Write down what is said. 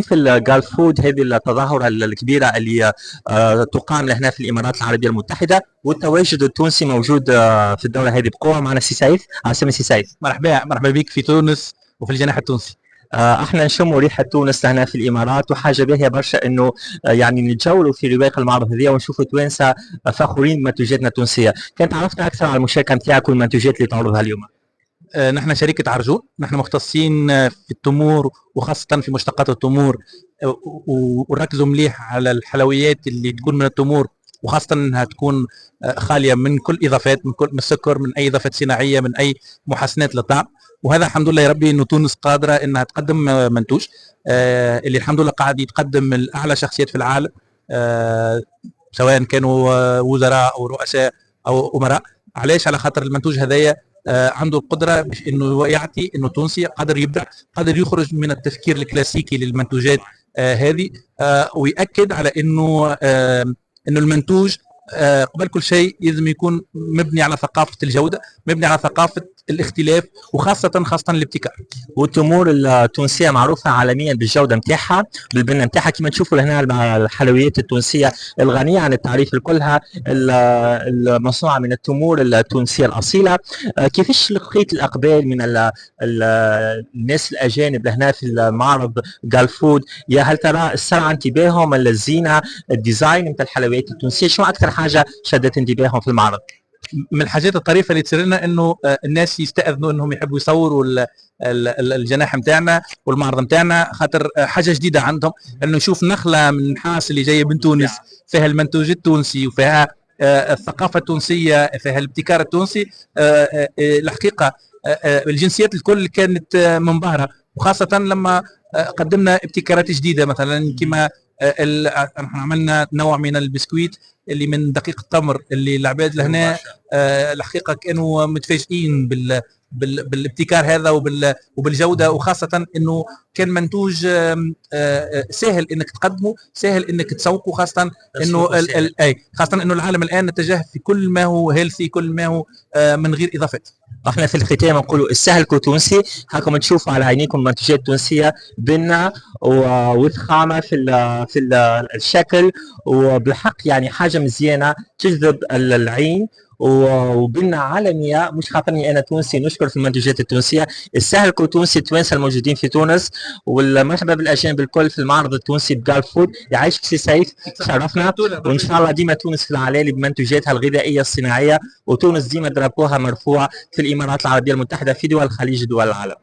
في الجالف فود هذه التظاهرة الكبيرة اللي تقام لهنا في الإمارات العربية المتحدة، والتواجد التونسي موجود في الدولة هذه بقوة. معنا سي سعيد، عاصمة سي سعيد. مرحبا بك في تونس وفي الجناح التونسي. احنا نشم ريحه تونس هنا في الامارات، وحاجه باهيه برشا انه يعني نتجولوا في رواق المعرض هذه ونشوفوا توانسه فخورين بمنتوجاتنا التونسيه. كانت عرفنا اكثر على المشاركه نتاعك والمنتوجات اللي تعرضها اليوم. نحن شركه عرجون، نحن مختصين في التمور وخاصه في مشتقات التمور، ونركزوا مليح على الحلويات اللي تكون من التمور، وخاصه انها تكون خاليه من كل اضافات، من السكر، من اي اضافات صناعيه، من اي محسنات للطعم. وهذا الحمد لله يا ربي انه تونس قادره انها تقدم منتوج اللي الحمد لله قاعد يتقدم الاعلى شخصيات في العالم، سواء كانوا وزراء او رؤساء او امراء. علاش؟ على خاطر المنتوج هذايا عنده القدره باش انه يعطي انه التونسي قادر يبدع، قادر يخرج من التفكير الكلاسيكي للمنتوجات هذه، ويأكد على انه المنتوج قبل كل شيء لازم يكون مبني على ثقافه الجوده، مبني على ثقافه الاختلاف، وخاصه الابتكار. والتمور التونسيه معروفه عالميا بالجوده نتاعها، بالبنه نتاعها، كما تشوفوا هنا الحلويات التونسيه الغنيه عن التعريف الكلها المصنوعه من التمور التونسيه الاصيله. كيفاش لقيت الاقبال من الناس الاجانب لهنا في المعرض جالف فود؟ يا هل ترى استرعى انتباههم الزينه، الديزاين نتاع الحلويات التونسيه؟ شنو اكثر حاجه شدت انتباههم في المعرض؟ من الحاجات الطريفه اللي تصير لنا انه الناس يستاذنوا انهم يحبوا يصوروا الجناح نتاعنا والمعرض نتاعنا، خاطر حاجه جديده عندهم انه يشوف نخله من النحاس اللي جايه من تونس، فيها المنتوج التونسي وفيها الثقافه التونسيه، فيها الابتكار التونسي. الحقيقه الجنسيات الكل كانت منبهره، وخاصه لما قدمنا ابتكارات جديده، مثلا كما احنا عملنا نوع من البسكويت اللي من دقيق التمر، اللي العباد لهنا الحقيقه كانوا متفاجئين بالابتكار هذا وبالجوده، وخاصه انه كان منتوج سهل انك تقدمه، سهل انك تسوقه، خاصه انه خاصه انه العالم الان اتجه في كل ما هو هيلثي، كل ما هو من غير اضافات. احنا في الختام نقولوا السهل كتونسي، هاكم تشوفوا على عينيكم منتوجات تونسيه بنه وفخامه في الشكل، وبالحق يعني حاجه مزيانه تجذب العين، وبنة عالمية. مش خاطرني أنا تونسي نشكر في المنتوجات التونسية. السهل كتونسي التوانسة الموجودين في تونس، والمرحبا بالأجانب الكل في المعرض التونسي بجالف فود. يعيشك سي سعيد، شرفنا، وإن شاء الله ديما تونس في العلالي بمنتوجاتها الغذائية الصناعية، وتونس ديما درابوها مرفوع في الإمارات العربية المتحدة، في دول الخليج، دول العالم.